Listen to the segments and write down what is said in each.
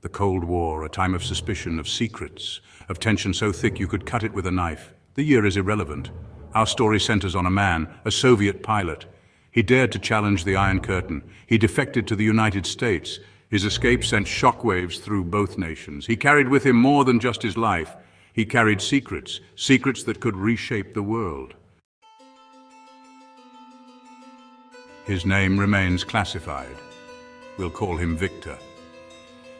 The Cold War, a time of suspicion, of secrets, of tension so thick you could cut it with a knife. The year is irrelevant. Our story centers on a man, a Soviet pilot. He dared to challenge the Iron Curtain. He defected to the United States. His escape sent shockwaves through both nations. He carried with him more than just his life. He carried secrets, secrets that could reshape the world. His name remains classified. We'll call him Viktor.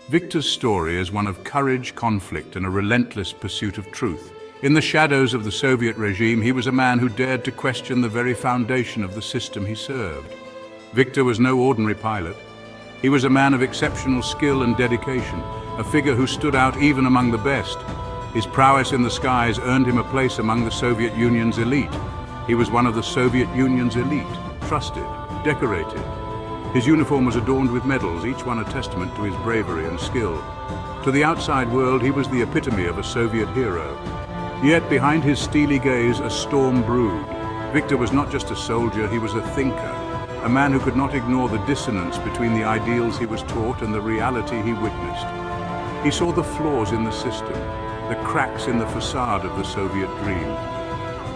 Viktor's story is one of courage, conflict, and a relentless pursuit of truth. In the shadows of the Soviet regime, he was a man who dared to question the very foundation of the system he served. Viktor was no ordinary pilot. He was a man of exceptional skill and dedication, a figure who stood out even among the best. His prowess in the skies earned him a place among the Soviet Union's elite. He was one of the Soviet Union's elite, trusted, decorated. His uniform was adorned with medals, each one a testament to his bravery and skill. To the outside world, he was the epitome of a Soviet hero. Yet behind his steely gaze, a storm brewed. Viktor was not just a soldier, he was a thinker, a man who could not ignore the dissonance between the ideals he was taught and the reality he witnessed. He saw the flaws in the system, the cracks in the facade of the Soviet dream.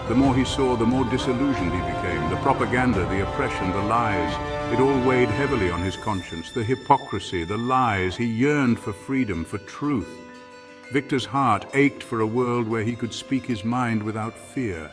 The more he saw, the more disillusioned he became. The propaganda, the oppression, the lies, it all weighed heavily on his conscience. The hypocrisy, the lies, he yearned for freedom, for truth. Viktor's heart ached for a world where he could speak his mind without fear,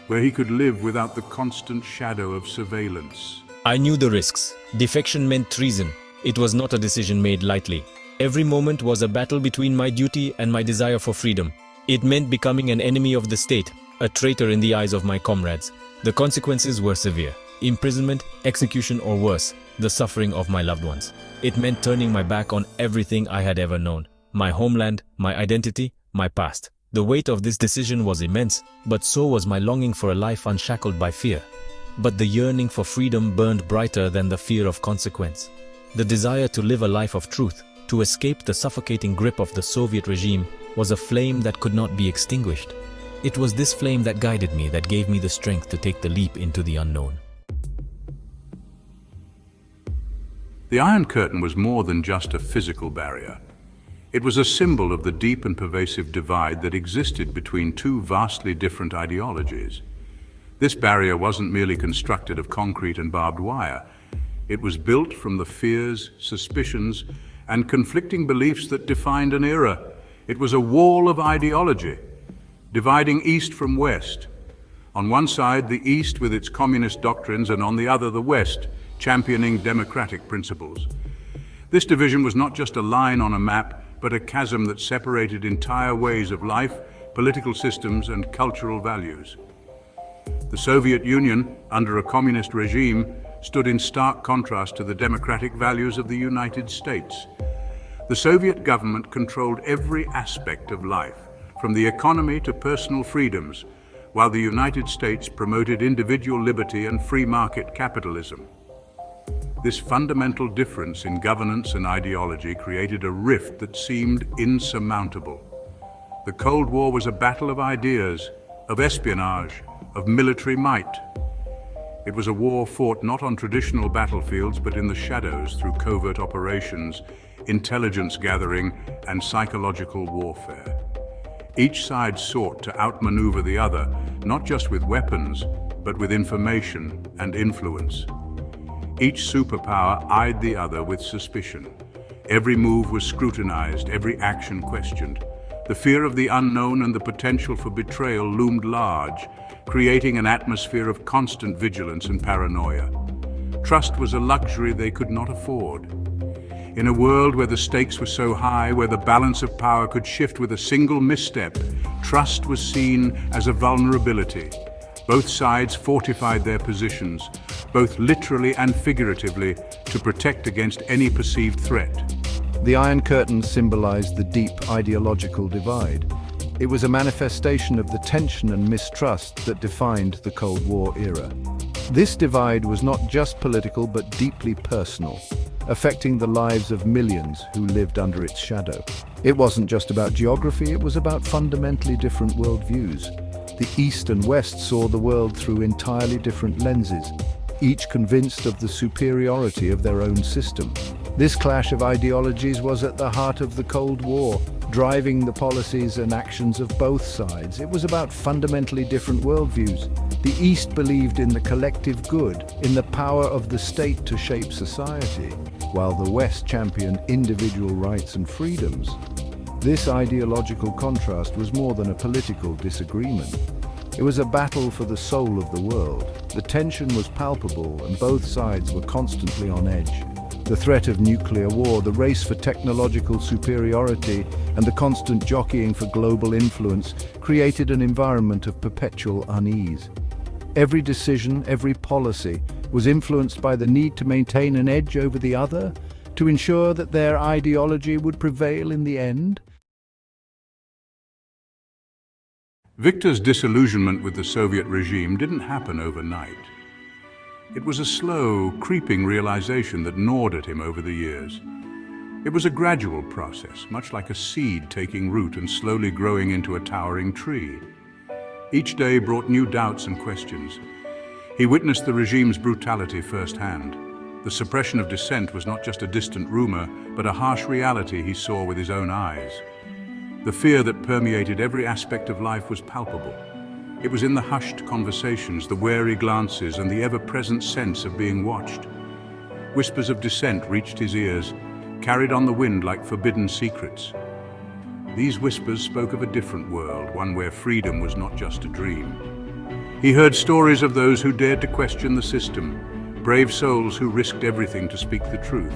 where he could live without the constant shadow of surveillance. I knew the risks. Defection meant treason. It was not a decision made lightly. Every moment was a battle between my duty and my desire for freedom. It meant becoming an enemy of the state, a traitor in the eyes of my comrades. The consequences were severe. Imprisonment, execution, or worse, the suffering of my loved ones. It meant turning my back on everything I had ever known. My homeland, my identity, my past. The weight of this decision was immense, but so was my longing for a life unshackled by fear. But the yearning for freedom burned brighter than the fear of consequence. The desire to live a life of truth, to escape the suffocating grip of the Soviet regime, was a flame that could not be extinguished. It was this flame that guided me, that gave me the strength to take the leap into the unknown. The Iron Curtain was more than just a physical barrier. It was a symbol of the deep and pervasive divide that existed between two vastly different ideologies. This barrier wasn't merely constructed of concrete and barbed wire. It was built from the fears, suspicions, and conflicting beliefs that defined an era. It was a wall of ideology, dividing East from West. On one side, the East with its communist doctrines, and on the other, the West, championing democratic principles. This division was not just a line on a map, but a chasm that separated entire ways of life, political systems, and cultural values. The Soviet Union, under a communist regime, stood in stark contrast to the democratic values of the United States. The Soviet government controlled every aspect of life, from the economy to personal freedoms, while the United States promoted individual liberty and free market capitalism. This fundamental difference in governance and ideology created a rift that seemed insurmountable. The Cold War was a battle of ideas, of espionage, of military might. It was a war fought not on traditional battlefields, but in the shadows through covert operations, intelligence gathering, and psychological warfare. Each side sought to outmaneuver the other, not just with weapons, but with information and influence. Each superpower eyed the other with suspicion. Every move was scrutinized, every action questioned. The fear of the unknown and the potential for betrayal loomed large, creating an atmosphere of constant vigilance and paranoia. Trust was a luxury they could not afford. In a world where the stakes were so high, where the balance of power could shift with a single misstep, trust was seen as a vulnerability. Both sides fortified their positions, both literally and figuratively, to protect against any perceived threat. The Iron Curtain symbolized the deep ideological divide. It was a manifestation of the tension and mistrust that defined the Cold War era. This divide was not just political but deeply personal, affecting the lives of millions who lived under its shadow. It wasn't just about geography, it was about fundamentally different worldviews. The East and West saw the world through entirely different lenses, each convinced of the superiority of their own system. This clash of ideologies was at the heart of the Cold War, driving the policies and actions of both sides. It was about fundamentally different worldviews. The East believed in the collective good, in the power of the state to shape society, while the West championed individual rights and freedoms. This ideological contrast was more than a political disagreement. It was a battle for the soul of the world. The tension was palpable, and both sides were constantly on edge. The threat of nuclear war, the race for technological superiority, and the constant jockeying for global influence created an environment of perpetual unease. Every decision, every policy was influenced by the need to maintain an edge over the other, to ensure that their ideology would prevail in the end. Viktor's disillusionment with the Soviet regime didn't happen overnight. It was a slow, creeping realization that gnawed at him over the years. It was a gradual process, much like a seed taking root and slowly growing into a towering tree. Each day brought new doubts and questions. He witnessed the regime's brutality firsthand. The suppression of dissent was not just a distant rumor, but a harsh reality he saw with his own eyes. The fear that permeated every aspect of life was palpable. It was in the hushed conversations, the wary glances, and the ever-present sense of being watched. Whispers of dissent reached his ears, carried on the wind like forbidden secrets. These whispers spoke of a different world, one where freedom was not just a dream. He heard stories of those who dared to question the system, brave souls who risked everything to speak the truth.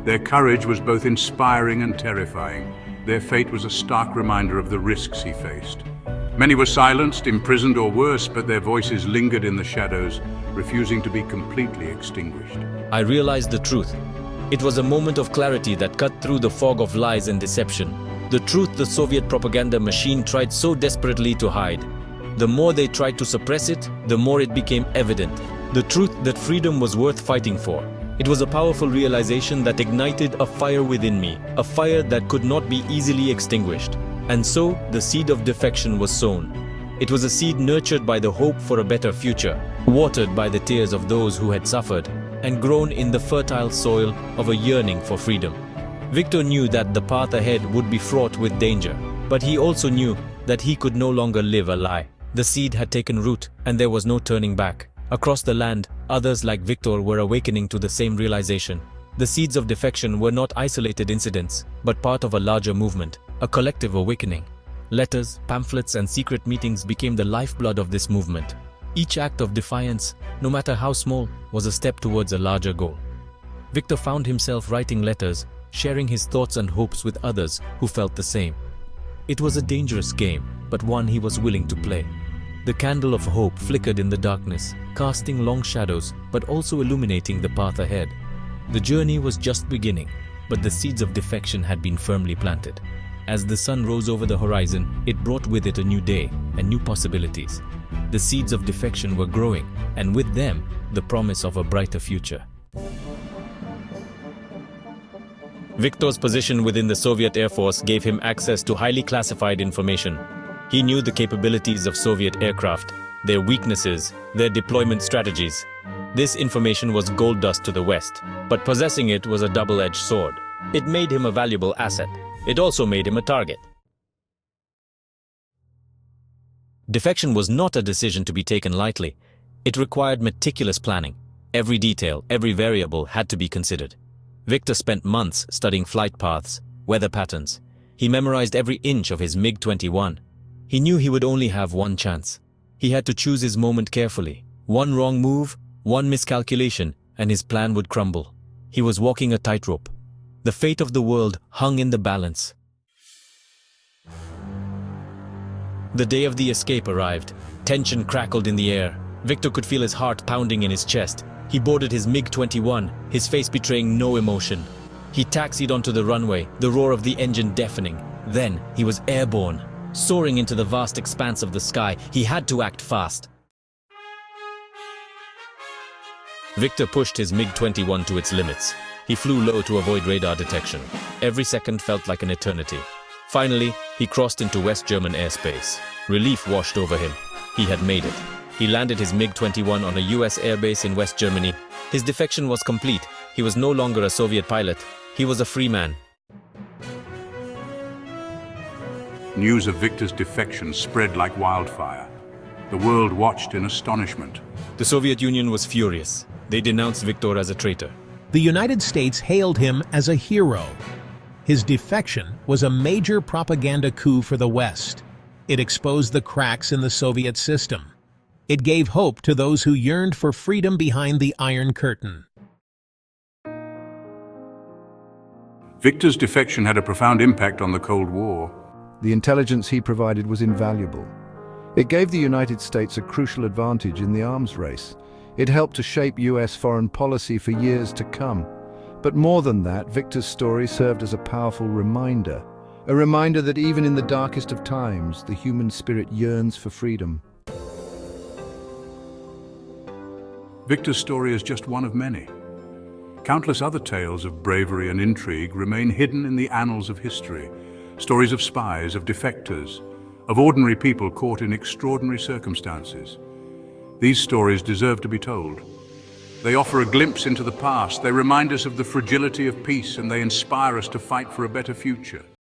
Their courage was both inspiring and terrifying. Their fate was a stark reminder of the risks he faced. Many were silenced, imprisoned, or worse, but their voices lingered in the shadows, refusing to be completely extinguished. I realized the truth. It was a moment of clarity that cut through the fog of lies and deception. The truth the Soviet propaganda machine tried so desperately to hide. The more they tried to suppress it, the more it became evident. The truth that freedom was worth fighting for. It was a powerful realization that ignited a fire within me, a fire that could not be easily extinguished. And so, the seed of defection was sown. It was a seed nurtured by the hope for a better future, watered by the tears of those who had suffered, and grown in the fertile soil of a yearning for freedom. Viktor knew that the path ahead would be fraught with danger, but he also knew that he could no longer live a lie. The seed had taken root, and there was no turning back. Across the land, others like Viktor were awakening to the same realization. The seeds of defection were not isolated incidents, but part of a larger movement, a collective awakening. Letters, pamphlets, and secret meetings became the lifeblood of this movement. Each act of defiance, no matter how small, was a step towards a larger goal. Viktor found himself writing letters, sharing his thoughts and hopes with others who felt the same. It was a dangerous game, but one he was willing to play. The candle of hope flickered in the darkness, casting long shadows, but also illuminating the path ahead. The journey was just beginning, but the seeds of defection had been firmly planted. As the sun rose over the horizon, it brought with it a new day and new possibilities. The seeds of defection were growing, and with them, the promise of a brighter future. Viktor's position within the Soviet Air Force gave him access to highly classified information. He knew the capabilities of Soviet aircraft, their weaknesses, their deployment strategies. This information was gold dust to the West, but possessing it was a double-edged sword. It made him a valuable asset. It also made him a target. Defection was not a decision to be taken lightly. It required meticulous planning. Every detail, every variable had to be considered. Viktor spent months studying flight paths, weather patterns. He memorized every inch of his MiG-21. He knew he would only have one chance. He had to choose his moment carefully. One wrong move, one miscalculation, and his plan would crumble. He was walking a tightrope. The fate of the world hung in the balance. The day of the escape arrived. Tension crackled in the air. Viktor could feel his heart pounding in his chest. He boarded his MiG-21, his face betraying no emotion. He taxied onto the runway, the roar of the engine deafening. Then he was airborne. Soaring into the vast expanse of the sky, he had to act fast. Viktor pushed his MiG-21 to its limits. He flew low to avoid radar detection. Every second felt like an eternity. Finally, he crossed into West German airspace. Relief washed over him. He had made it. He landed his MiG-21 on a US airbase in West Germany. His defection was complete. He was no longer a Soviet pilot. He was a free man. News of Viktor's defection spread like wildfire. The world watched in astonishment. The Soviet Union was furious. They denounced Viktor as a traitor. The United States hailed him as a hero. His defection was a major propaganda coup for the West. It exposed the cracks in the Soviet system. It gave hope to those who yearned for freedom behind the Iron Curtain. Viktor's defection had a profound impact on the Cold War. The intelligence he provided was invaluable. It gave the United States a crucial advantage in the arms race. It helped to shape US foreign policy for years to come. But more than that, Viktor's story served as a powerful reminder. A reminder that even in the darkest of times, the human spirit yearns for freedom. Viktor's story is just one of many. Countless other tales of bravery and intrigue remain hidden in the annals of history. Stories of spies, of defectors, of ordinary people caught in extraordinary circumstances. These stories deserve to be told. They offer a glimpse into the past, they remind us of the fragility of peace, and they inspire us to fight for a better future.